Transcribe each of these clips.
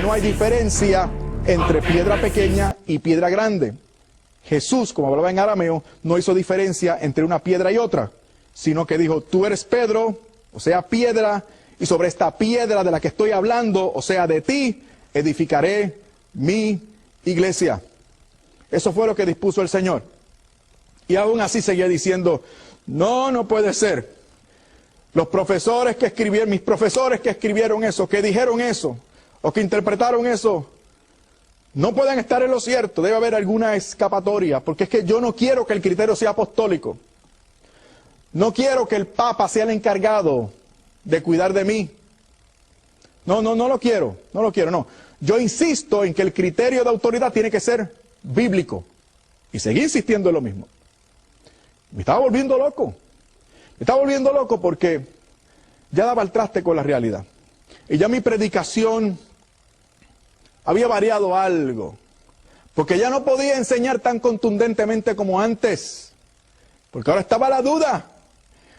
no hay diferencia entre piedra pequeña y piedra grande. Jesús, como hablaba en arameo, no hizo diferencia entre una piedra y otra, sino que dijo, tú eres Pedro, o sea, piedra, y sobre esta piedra de la que estoy hablando, o sea, de ti, edificaré mi iglesia. Eso fue lo que dispuso el Señor. Y aún así seguía diciendo, no puede ser. Los profesores que escribieron, mis profesores que escribieron eso, que dijeron eso, o que interpretaron eso, no pueden estar en lo cierto, debe haber alguna escapatoria, porque es que yo no quiero que el criterio sea apostólico. No quiero que el Papa sea el encargado de cuidar de mí. No lo quiero, no. Yo insisto en que el criterio de autoridad tiene que ser bíblico. Y seguí insistiendo en lo mismo. Me estaba volviendo loco porque ya daba el traste con la realidad. Y ya mi predicación había variado algo, porque ya no podía enseñar tan contundentemente como antes, porque ahora estaba la duda.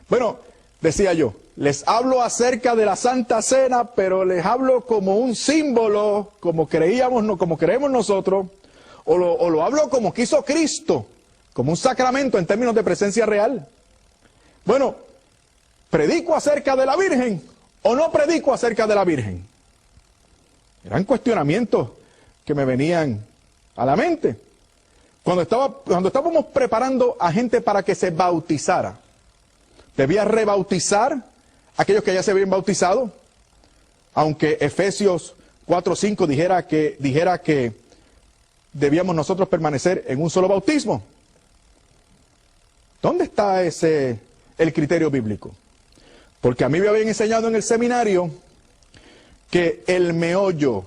Bueno, decía yo, les hablo acerca de la Santa Cena, pero les hablo como un símbolo, como creemos nosotros, o lo hablo como quiso Cristo, como un sacramento en términos de presencia real. Bueno, ¿predico acerca de la Virgen o no predico acerca de la Virgen? Eran cuestionamientos que me venían a la mente. Cuando estábamos preparando a gente para que se bautizara, ¿debía rebautizar a aquellos que ya se habían bautizado? Aunque Efesios 4:5 dijera que debíamos nosotros permanecer en un solo bautismo. ¿Dónde está el criterio bíblico? Porque a mí me habían enseñado en el seminario que el meollo,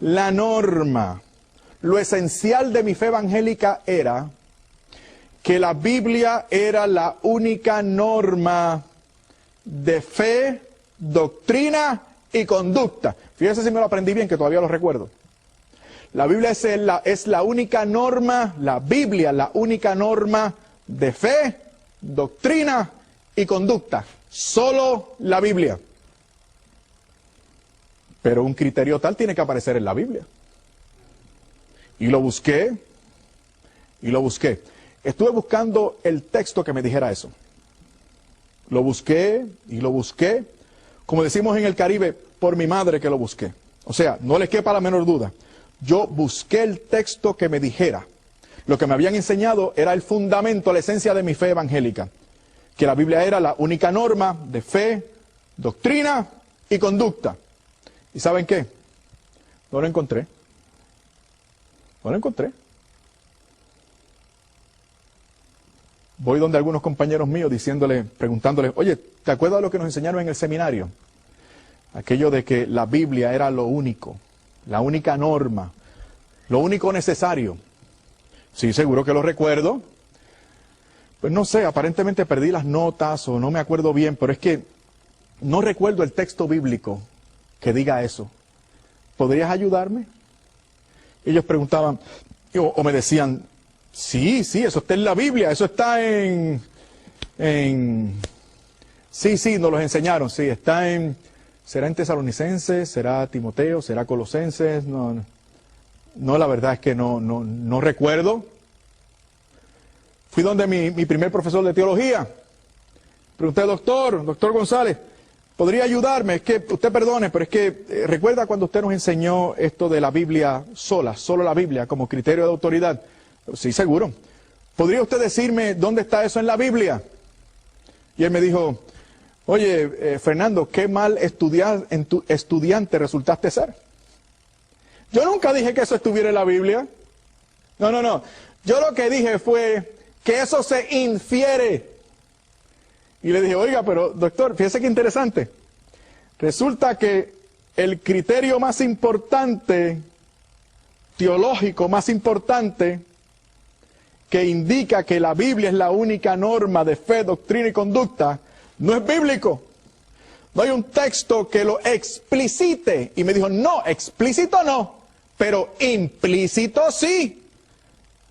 la norma, lo esencial de mi fe evangélica era que la Biblia era la única norma de fe, doctrina y conducta. Fíjese si me lo aprendí bien, que todavía lo recuerdo. La Biblia es la única norma, la Biblia, la única norma de fe, doctrina y conducta. Solo la Biblia. Pero un criterio tal tiene que aparecer en la Biblia. Y lo busqué. Estuve buscando el texto que me dijera eso. Lo busqué. Como decimos en el Caribe, por mi madre que lo busqué. O sea, no les quepa la menor duda. Yo busqué el texto que me dijera. Lo que me habían enseñado era el fundamento, la esencia de mi fe evangélica. Que la Biblia era la única norma de fe, doctrina y conducta. ¿Y saben qué? No lo encontré. Voy donde algunos compañeros míos preguntándoles, oye, ¿te acuerdas de lo que nos enseñaron en el seminario? Aquello de que la Biblia era lo único, la única norma, lo único necesario. Sí, seguro que lo recuerdo. Pues no sé, aparentemente perdí las notas o no me acuerdo bien, pero es que no recuerdo el texto bíblico que diga eso. ¿Podrías ayudarme? Ellos preguntaban, o me decían, sí, eso está en la Biblia, eso está Sí, nos los enseñaron, sí, ¿será en Tesalonicenses, será Timoteo, será Colosenses? No, la verdad es que no recuerdo. Fui donde mi primer profesor de teología. Pregunté, doctor González, ¿podría ayudarme? Es que, usted perdone, pero es que recuerda cuando usted nos enseñó esto de la Biblia solo la Biblia como criterio de autoridad. Sí, seguro. ¿Podría usted decirme dónde está eso en la Biblia? Y él me dijo, oye, Fernando, qué mal estudiante resultaste ser. Yo nunca dije que eso estuviera en la Biblia. No. Yo lo que dije fue que eso se infiere. Y le dije, oiga, pero doctor, fíjese qué interesante. Resulta que el criterio más importante, teológico más importante, que indica que la Biblia es la única norma de fe, doctrina y conducta, no es bíblico. No hay un texto que lo explicite. Y me dijo, no, explícito no, pero implícito sí.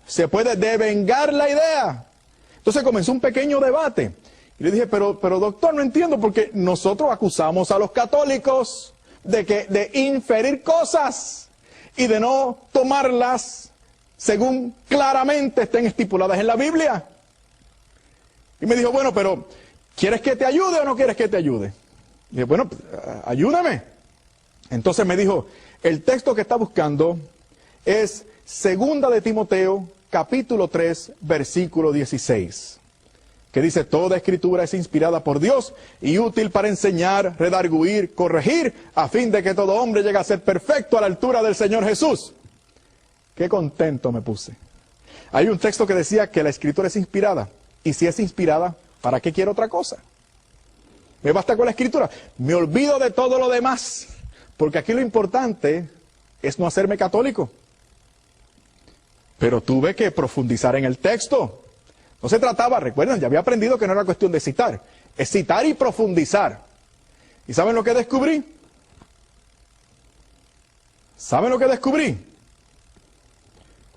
Se puede devengar la idea. Entonces comenzó un pequeño debate. Y le dije, pero doctor, no entiendo, porque nosotros acusamos a los católicos, de inferir cosas y de no tomarlas según claramente estén estipuladas en la Biblia. Y me dijo, bueno, pero ¿quieres que te ayude o no quieres que te ayude? Y dije, bueno, ayúdame. Entonces me dijo, el texto que está buscando es 2 de Timoteo, capítulo 3, versículo 16. Que dice, toda escritura es inspirada por Dios y útil para enseñar, redarguir, corregir, a fin de que todo hombre llegue a ser perfecto a la altura del Señor Jesús. Qué contento me puse. Hay un texto que decía que la escritura es inspirada. Y si es inspirada, ¿para qué quiero otra cosa? Me basta con la escritura. Me olvido de todo lo demás. Porque aquí lo importante es no hacerme católico. Pero tuve que profundizar en el texto. No se trataba, recuerden, ya había aprendido que no era cuestión de citar. Es citar y profundizar. ¿Y saben lo que descubrí? ¿Saben lo que descubrí?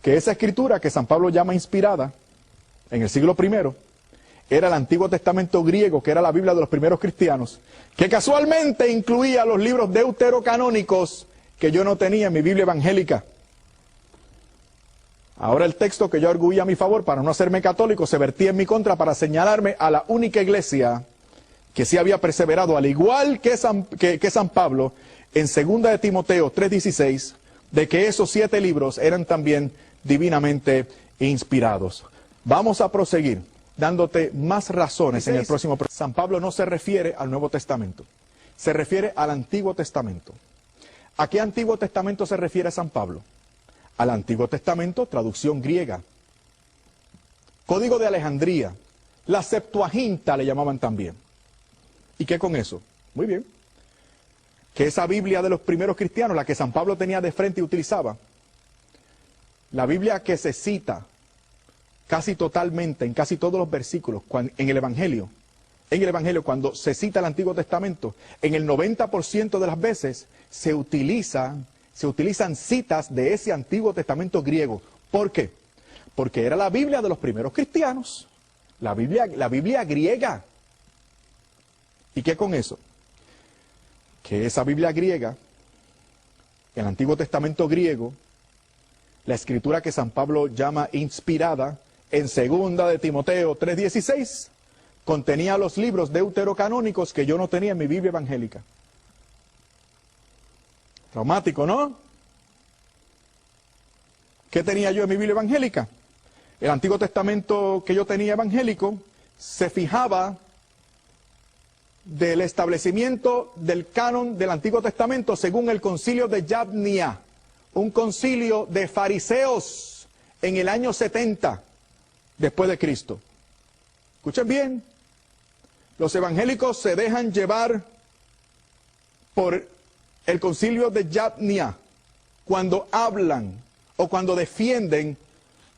Que esa escritura que San Pablo llama inspirada, en el siglo I, era el Antiguo Testamento griego, que era la Biblia de los primeros cristianos, que casualmente incluía los libros deuterocanónicos que yo no tenía en mi Biblia evangélica. Ahora el texto que yo arguía a mi favor para no hacerme católico se vertía en mi contra para señalarme a la única iglesia que sí había perseverado, al igual que San Pablo, en 2 de Timoteo 3:16, de que esos 7 libros eran también divinamente inspirados. Vamos a proseguir dándote más razones en el próximo programa. San Pablo no se refiere al Nuevo Testamento, se refiere al Antiguo Testamento. ¿A qué Antiguo Testamento se refiere San Pablo? Al Antiguo Testamento, traducción griega. Código de Alejandría. La Septuaginta le llamaban también. ¿Y qué con eso? Muy bien. Que esa Biblia de los primeros cristianos, la que San Pablo tenía de frente y utilizaba, la Biblia que se cita casi totalmente, en casi todos los versículos, en el Evangelio, cuando se cita el Antiguo Testamento, en el 90% de las veces se utilizan citas de ese Antiguo Testamento griego. ¿Por qué? Porque era la Biblia de los primeros cristianos, la Biblia griega. ¿Y qué con eso? Que esa Biblia griega, el Antiguo Testamento griego, la escritura que San Pablo llama inspirada, en 2 de Timoteo 3:16, contenía los libros deuterocanónicos que yo no tenía en mi Biblia evangélica. Traumático, ¿no? ¿Qué tenía yo en mi Biblia evangélica? El Antiguo Testamento que yo tenía evangélico se fijaba del establecimiento del canon del Antiguo Testamento según el concilio de Yabnia, un concilio de fariseos en el año 70 después de Cristo. Escuchen bien, los evangélicos se dejan llevar por el concilio de Yabnia cuando hablan o cuando defienden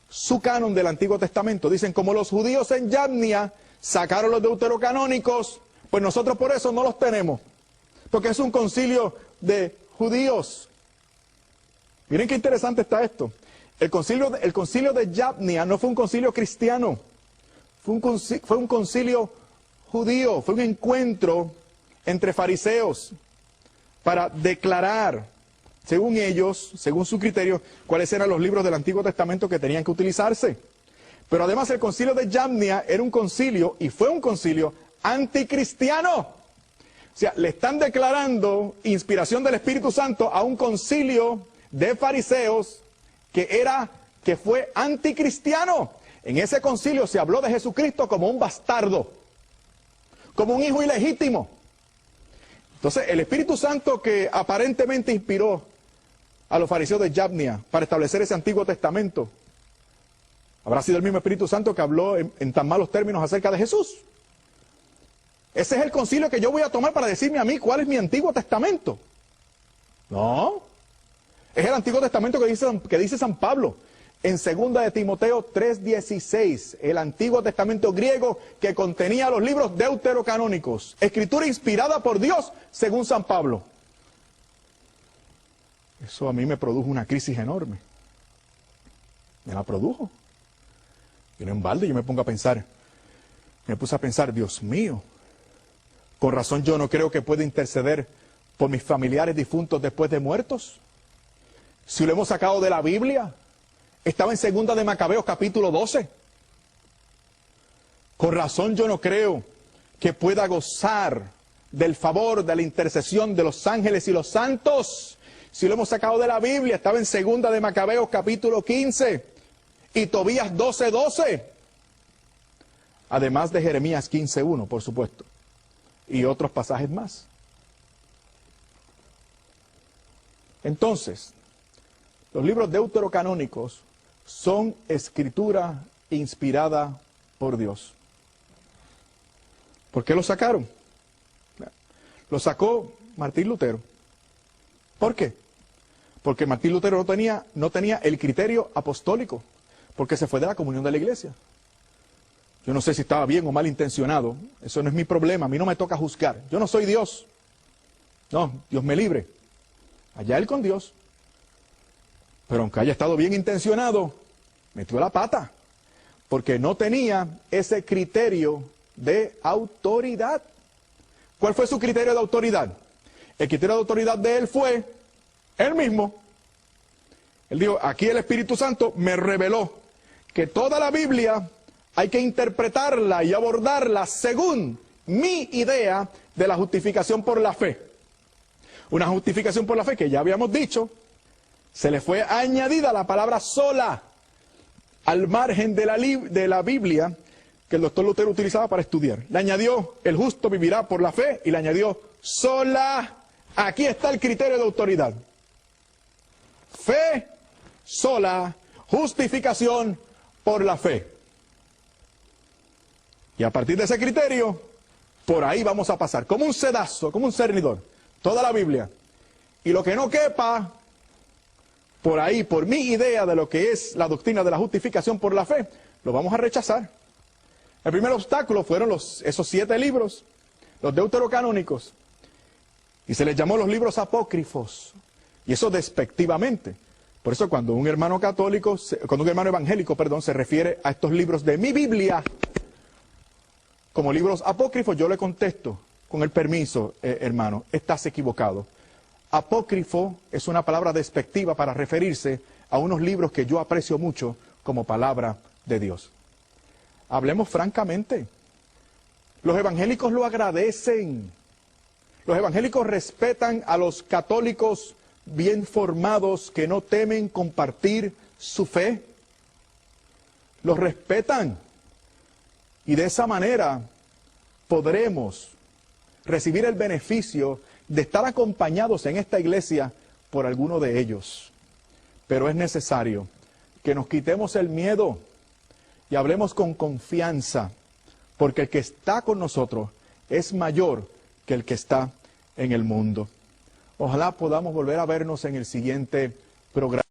su canon del Antiguo Testamento. Dicen, como los judíos en Yabnia sacaron los deuterocanónicos, pues nosotros por eso no los tenemos, porque es un concilio de judíos. Miren qué interesante está esto. El concilio de Yabnia no fue un concilio cristiano, fue un concilio judío, fue un encuentro entre fariseos para declarar, según ellos, según su criterio, cuáles eran los libros del Antiguo Testamento que tenían que utilizarse. Pero además el concilio de Yabnia era un concilio, y fue un concilio anticristiano. O sea, le están declarando inspiración del Espíritu Santo a un concilio de fariseos que fue anticristiano. En ese concilio se habló de Jesucristo como un bastardo, como un hijo ilegítimo. Entonces, el Espíritu Santo que aparentemente inspiró a los fariseos de Yabnia para establecer ese Antiguo Testamento, habrá sido el mismo Espíritu Santo que habló en tan malos términos acerca de Jesús. Ese es el concilio que yo voy a tomar para decirme a mí cuál es mi Antiguo Testamento. No, es el Antiguo Testamento que dice San Pablo en 2 de Timoteo 3:16, el Antiguo Testamento griego que contenía los libros deuterocanónicos, escritura inspirada por Dios según San Pablo. Eso a mí me produjo una crisis enorme. Me la produjo. Y no en balde yo me puse a pensar, Dios mío, con razón yo no creo que pueda interceder por mis familiares difuntos después de muertos. Si lo hemos sacado de la Biblia, estaba en 2 de Macabeos capítulo 12. Con razón yo no creo que pueda gozar del favor, de la intercesión de los ángeles y los santos. Si lo hemos sacado de la Biblia, estaba en 2 de Macabeos capítulo 15 y Tobías 12:12. Además de Jeremías 15:1, por supuesto, y otros pasajes más. Entonces, los libros deuterocanónicos son escritura inspirada por Dios. ¿Por qué los sacaron? Lo sacó Martín Lutero. ¿Por qué? Porque Martín Lutero no tenía el criterio apostólico, porque se fue de la comunión de la iglesia. Yo no sé si estaba bien o mal intencionado, eso no es mi problema, a mí no me toca juzgar. Yo no soy Dios. No, Dios me libre. Allá él con Dios. Pero aunque haya estado bien intencionado, metió la pata, porque no tenía ese criterio de autoridad. ¿Cuál fue su criterio de autoridad? El criterio de autoridad de él fue él mismo. Él dijo, aquí el Espíritu Santo me reveló que toda la Biblia hay que interpretarla y abordarla según mi idea de la justificación por la fe. Una justificación por la fe que ya habíamos dicho, se le fue añadida la palabra sola al margen de la Biblia que el doctor Lutero utilizaba para estudiar. Le añadió, el justo vivirá por la fe, y le añadió, sola. Aquí está el criterio de autoridad. Fe, sola, justificación por la fe. Y a partir de ese criterio, por ahí vamos a pasar, como un sedazo, como un cernidor, toda la Biblia. Y lo que no quepa, por ahí, por mi idea de lo que es la doctrina de la justificación por la fe, lo vamos a rechazar. El primer obstáculo fueron esos 7 libros, los deuterocanónicos, y se les llamó los libros apócrifos, y eso despectivamente. Por eso cuando un hermano evangélico, se refiere a estos libros de mi Biblia como libros apócrifos, yo le contesto, con el permiso, hermano, estás equivocado. Apócrifo es una palabra despectiva para referirse a unos libros que yo aprecio mucho como palabra de Dios. Hablemos francamente. Los evangélicos lo agradecen. Los evangélicos respetan a los católicos bien formados que no temen compartir su fe. Los respetan. Y de esa manera podremos recibir el beneficio de estar acompañados en esta iglesia por alguno de ellos. Pero es necesario que nos quitemos el miedo y hablemos con confianza, porque el que está con nosotros es mayor que el que está en el mundo. Ojalá podamos volver a vernos en el siguiente programa.